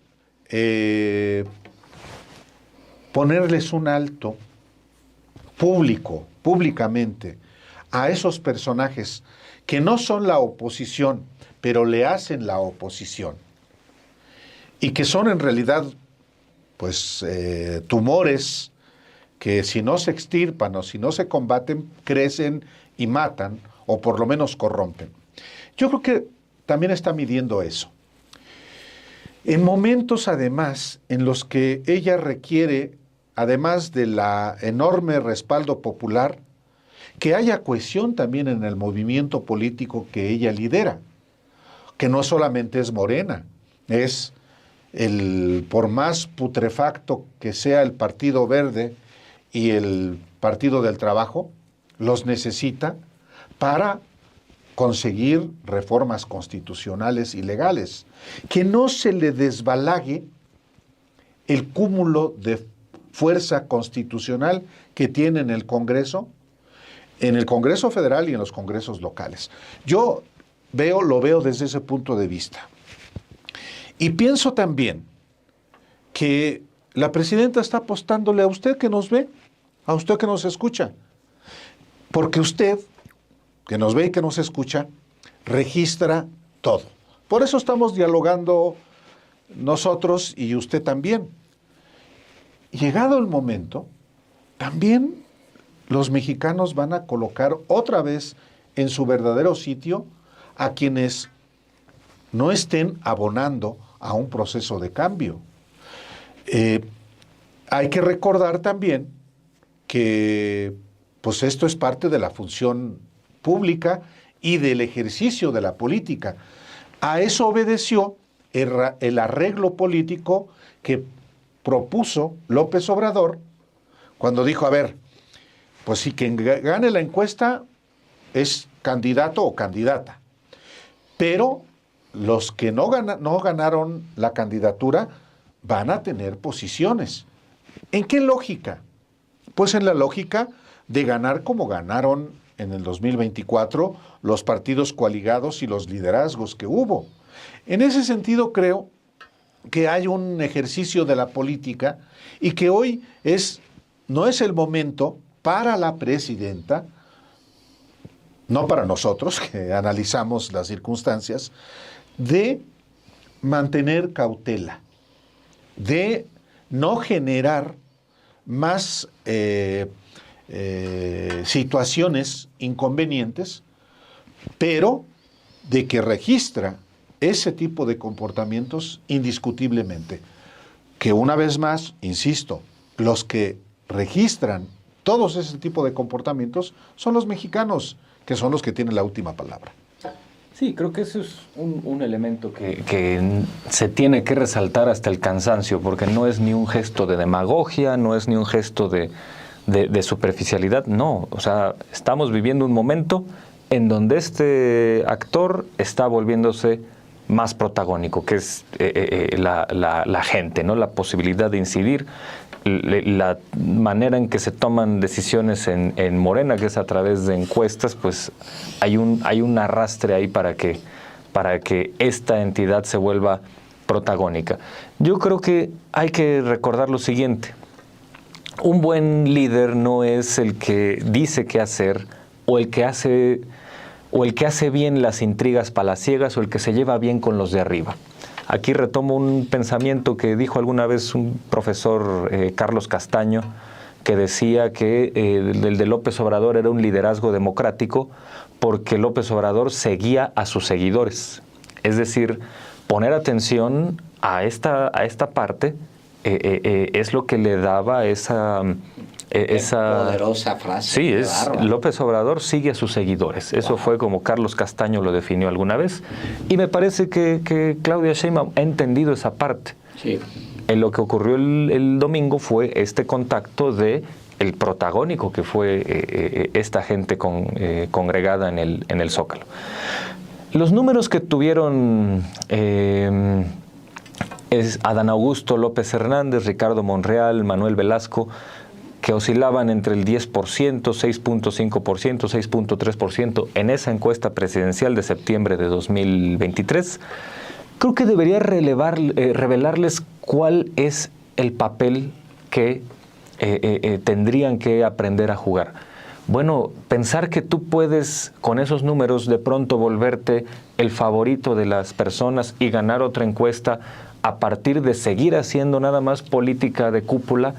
ponerles un alto públicamente, a esos personajes que no son la oposición, pero le hacen la oposición, y que son en realidad, pues, tumores que si no se extirpan o si no se combaten, crecen y matan, o por lo menos corrompen. Yo creo que también está midiendo eso. En momentos, además, en los que ella requiere, además de la enorme respaldo popular, que haya cohesión también en el movimiento político que ella lidera, que no solamente es Morena, es por más putrefacto que sea el Partido Verde y el Partido del Trabajo, los necesita para conseguir reformas constitucionales y legales, que no se le desbalague el cúmulo de fuerza constitucional que tiene en el Congreso Federal y en los congresos locales. Yo lo veo desde ese punto de vista. Y pienso también que la presidenta está apostándole a usted que nos ve, a usted que nos escucha, porque usted, que nos ve y que nos escucha, registra todo. Por eso estamos dialogando nosotros y usted también. Llegado el momento, también los mexicanos van a colocar otra vez en su verdadero sitio a quienes no estén abonando a un proceso de cambio. Hay que recordar también que pues esto es parte de la función pública y del ejercicio de la política. A eso obedeció el arreglo político que propuso López Obrador cuando dijo, a ver, pues si quien gane la encuesta es candidato o candidata, pero los que no ganaron la candidatura van a tener posiciones. ¿En qué lógica? Pues en la lógica de ganar como ganaron en el 2024 los partidos coaligados y los liderazgos que hubo. En ese sentido creo que hay un ejercicio de la política y que hoy no es el momento para la presidenta, no para nosotros que analizamos las circunstancias, de mantener cautela, de no generar más situaciones inconvenientes, pero de que registra ese tipo de comportamientos indiscutiblemente. Que una vez más, insisto, los que registran todos ese tipo de comportamientos son los mexicanos, que son los que tienen la última palabra. Sí, creo que eso es un elemento que se tiene que resaltar hasta el cansancio, porque no es ni un gesto de demagogia, no es ni un gesto de superficialidad, no. O sea, estamos viviendo un momento en donde este actor está volviéndose más protagónico, que es la gente, ¿no? La posibilidad de incidir, la manera en que se toman decisiones en Morena, que es a través de encuestas, pues hay un arrastre ahí para que esta entidad se vuelva protagónica. Yo creo que hay que recordar lo siguiente: un buen líder no es el que dice qué hacer, o el que hace bien las intrigas palaciegas, o el que se lleva bien con los de arriba. Aquí retomo un pensamiento que dijo alguna vez un profesor, Carlos Castaño, que decía que el de López Obrador era un liderazgo democrático porque López Obrador seguía a sus seguidores. Es decir, poner atención a esta parte es lo que le daba esa poderosa frase. Sí, López Obrador sigue a sus seguidores. Eso fue como Carlos Castaño lo definió alguna vez. Y me parece que Claudia Sheinbaum ha entendido esa parte. Sí. Lo que ocurrió el domingo fue este contacto de el protagónico que fue esta gente congregada en el Zócalo. Los números que tuvieron es Adán Augusto López Hernández, Ricardo Monreal, Manuel Velasco, que oscilaban entre el 10%, 6.5%, 6.3% en esa encuesta presidencial de septiembre de 2023, creo que debería revelarles cuál es el papel que tendrían que aprender a jugar. Bueno, pensar que tú puedes con esos números de pronto volverte el favorito de las personas y ganar otra encuesta a partir de seguir haciendo nada más política de cúpula,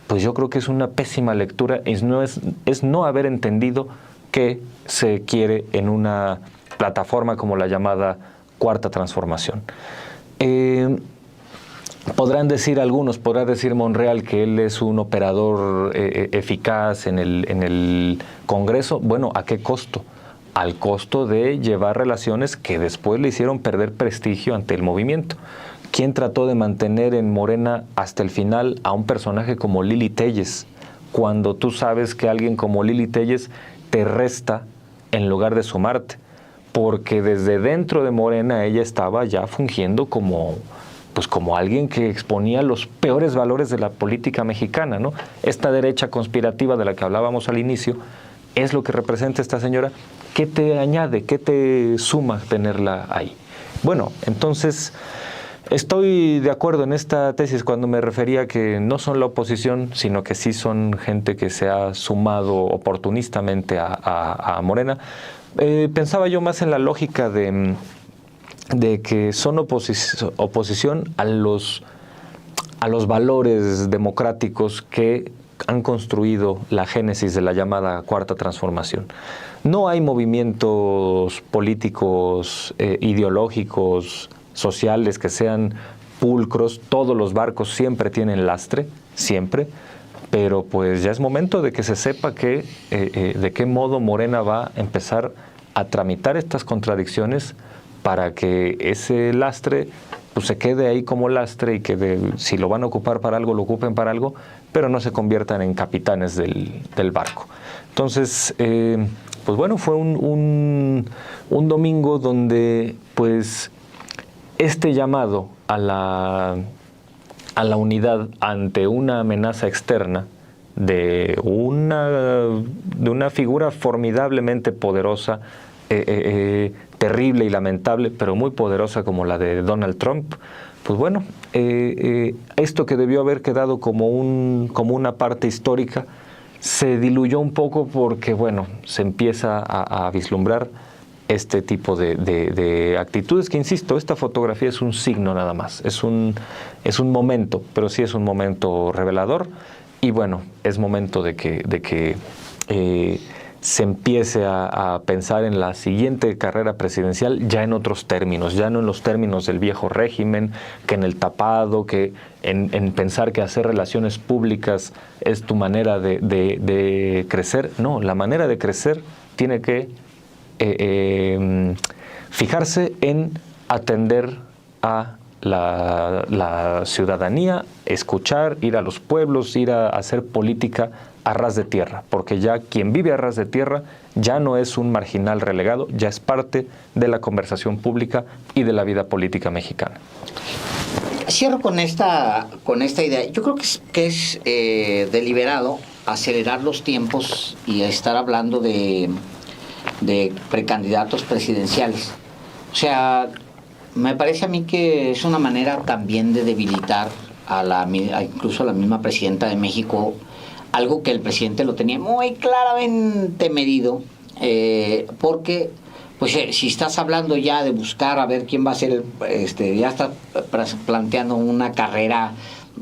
pues yo creo que es una pésima lectura, es no haber entendido qué se quiere en una plataforma como la llamada Cuarta Transformación. Podrán decir algunos, podrá decir Monreal que él es un operador eficaz en el Congreso. Bueno, ¿a qué costo? Al costo de llevar relaciones que después le hicieron perder prestigio ante el movimiento. ¿Quién trató de mantener en Morena hasta el final a un personaje como Lili Téllez? Cuando tú sabes que alguien como Lili Téllez te resta en lugar de sumarte. Porque desde dentro de Morena ella estaba ya fungiendo como alguien que exponía los peores valores de la política mexicana, ¿no? Esta derecha conspirativa de la que hablábamos al inicio es lo que representa esta señora. ¿Qué te añade? ¿Qué te suma tenerla ahí? Bueno, entonces estoy de acuerdo en esta tesis cuando me refería que no son la oposición, sino que sí son gente que se ha sumado oportunistamente a Morena. Pensaba yo más en la lógica de que son oposición a los valores democráticos que han construido la génesis de la llamada Cuarta Transformación. No hay movimientos políticos, ideológicos, sociales que sean pulcros. Todos los barcos siempre tienen lastre, siempre. Pero pues ya es momento de que se sepa de qué modo Morena va a empezar a tramitar estas contradicciones para que ese lastre pues se quede ahí como lastre y que si lo van a ocupar para algo, lo ocupen para algo, pero no se conviertan en capitanes del barco. Entonces, pues bueno, fue un domingo donde pues este llamado a la unidad ante una amenaza externa de una figura formidablemente poderosa, terrible y lamentable, pero muy poderosa como la de Donald Trump, pues bueno, esto que debió haber quedado como una parte histórica, se diluyó un poco porque, bueno, se empieza a vislumbrar este tipo de actitudes que, insisto, esta fotografía es un signo nada más, es un momento, pero sí es un momento revelador y bueno, es momento de que se empiece a pensar en la siguiente carrera presidencial ya en otros términos, ya no en los términos del viejo régimen, que en el tapado, que en pensar que hacer relaciones públicas es tu manera de crecer. No, la manera de crecer tiene que fijarse en atender a la ciudadanía, escuchar, ir a los pueblos, ir a hacer política a ras de tierra, porque ya quien vive a ras de tierra ya no es un marginal relegado, ya es parte de la conversación pública y de la vida política mexicana. Cierro con esta idea. Yo creo que es deliberado acelerar los tiempos y estar hablando de precandidatos presidenciales. O sea, me parece a mí que es una manera también de debilitar incluso a la misma presidenta de México, algo que el presidente lo tenía muy claramente medido, porque pues si estás hablando ya de buscar a ver quién va a ser, ya estás planteando una carrera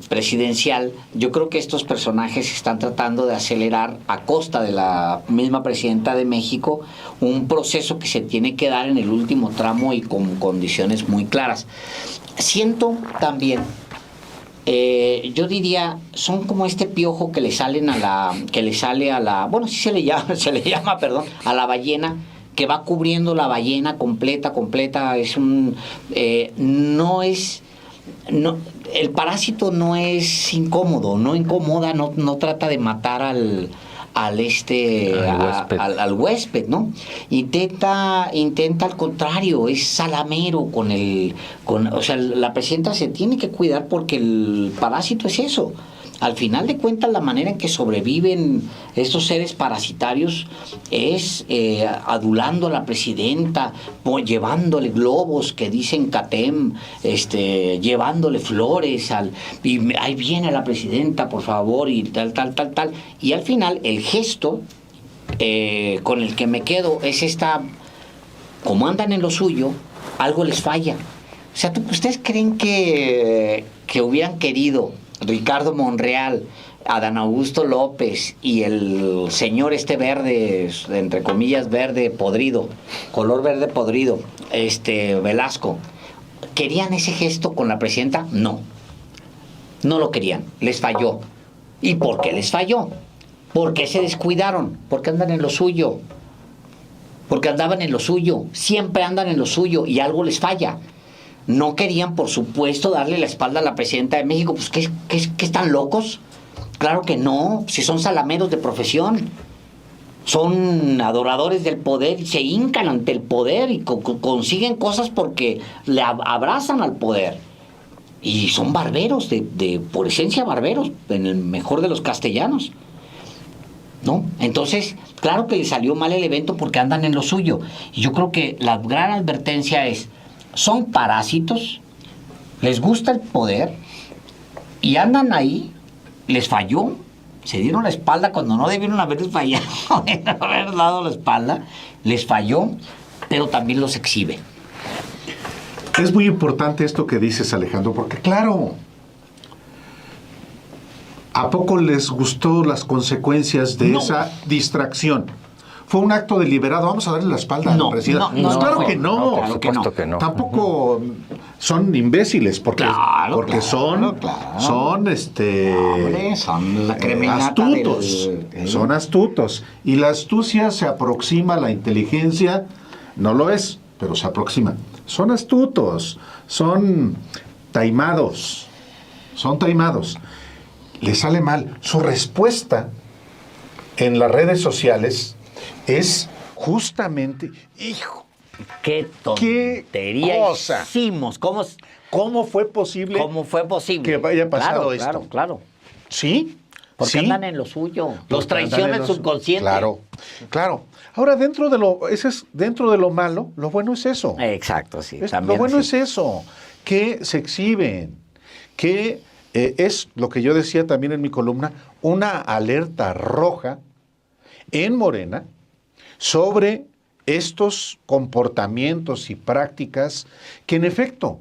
presidencial, yo creo que estos personajes están tratando de acelerar a costa de la misma presidenta de México un proceso que se tiene que dar en el último tramo y con condiciones muy claras. Siento también, yo diría, son como este piojo que le sale a la, bueno, sí se le llama, perdón, a la ballena, que va cubriendo la ballena completa, es el parásito no es incómodo, no incomoda, no trata de matar al huésped, ¿no? Intenta al contrario, es salamero o sea, la presidenta se tiene que cuidar porque el parásito es eso. Al final de cuentas, la manera en que sobreviven estos seres parasitarios es adulando a la presidenta, llevándole globos que dicen CATEM, llevándole flores, y ahí viene la presidenta, por favor, y tal. Y al final, el gesto con el que me quedo es como andan en lo suyo, algo les falla. O sea, ¿ustedes creen que hubieran querido Ricardo Monreal, Adán Augusto López y el señor verde, entre comillas verde podrido, color verde podrido, Velasco, querían ese gesto con la presidenta? No lo querían, les falló. ¿Y por qué les falló? Porque se descuidaron, porque andan en lo suyo, porque andaban en lo suyo, siempre andan en lo suyo y algo les falla. No querían, por supuesto, darle la espalda a la presidenta de México. Pues, ¿qué están locos? Claro que no, si son salameros de profesión. Son adoradores del poder y se hincan ante el poder y consiguen cosas porque le abrazan al poder. Y son barberos, por esencia barberos, en el mejor de los castellanos, ¿no? Entonces, claro que les salió mal el evento porque andan en lo suyo. Y yo creo que la gran advertencia es: son parásitos, les gusta el poder y andan ahí, les falló, se dieron la espalda cuando no debieron haberles fallado, haber dado la espalda, les falló, pero también los exhibe. Es muy importante esto que dices, Alejandro, porque claro, ¿a poco les gustó las consecuencias de esa distracción? ¿Fue un acto deliberado? Vamos a darle la espalda a la presidenta. No, claro que no. Por supuesto que no. Tampoco son imbéciles, porque son la cremenata astutos. Son astutos. Y la astucia se aproxima a la inteligencia, no lo es, pero se aproxima. Son astutos, son taimados. Les sale mal. Su respuesta en las redes sociales es justamente, hijo, qué tontería cosa hicimos. ¿Cómo fue posible que haya pasado esto? Claro. ¿Sí? Porque ¿sí? andan en lo suyo. Los traiciona el subconsciente. Claro. Ahora, dentro de lo malo, lo bueno es eso. Exacto, sí. Lo bueno es eso, que se exhiben, que es lo que yo decía también en mi columna, una alerta roja en Morena sobre estos comportamientos y prácticas que en efecto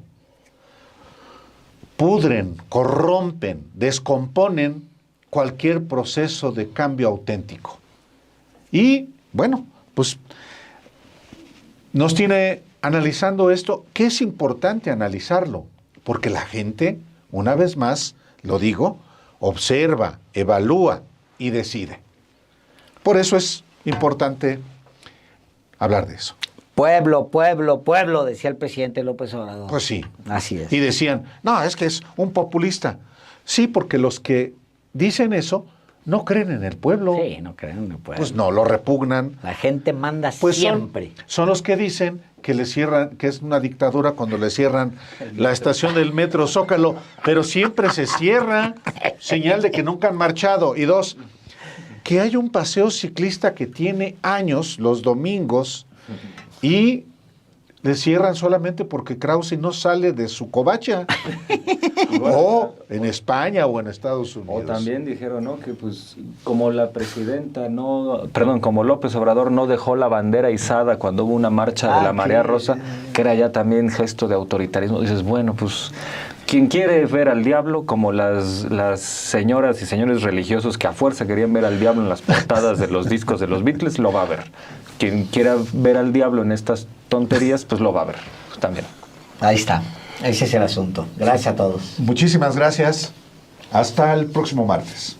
pudren, corrompen, descomponen cualquier proceso de cambio auténtico. Y bueno, pues nos tiene analizando esto, que es importante analizarlo, porque la gente, una vez más, lo digo, observa, evalúa y decide. Por eso es importante hablar de eso. Pueblo, decía el presidente López Obrador. Pues sí. Así es. Y decían, no, es que es un populista. Sí, porque los que dicen eso no creen en el pueblo. Sí, no creen en el pueblo. Pues no, lo repugnan. La gente manda pues siempre. Son los que dicen que le cierran, que es una dictadura cuando le cierran la estación del metro Zócalo, pero siempre se cierra, señal de que nunca han marchado. Y dos, que hay un paseo ciclista que tiene años los domingos y le cierran solamente porque Krause no sale de su covacha. O en España o en Estados Unidos. O también dijeron, ¿no? Que pues como la presidenta como López Obrador no dejó la bandera izada cuando hubo una marcha de la Marea Rosa, que era ya también gesto de autoritarismo. Dices, bueno, pues quien quiere ver al diablo, como las señoras y señores religiosos que a fuerza querían ver al diablo en las portadas de los discos de los Beatles, lo va a ver. Quien quiera ver al diablo en estas tonterías, pues lo va a ver también. Ahí está. Ese es el asunto. Gracias a todos. Muchísimas gracias. Hasta el próximo martes.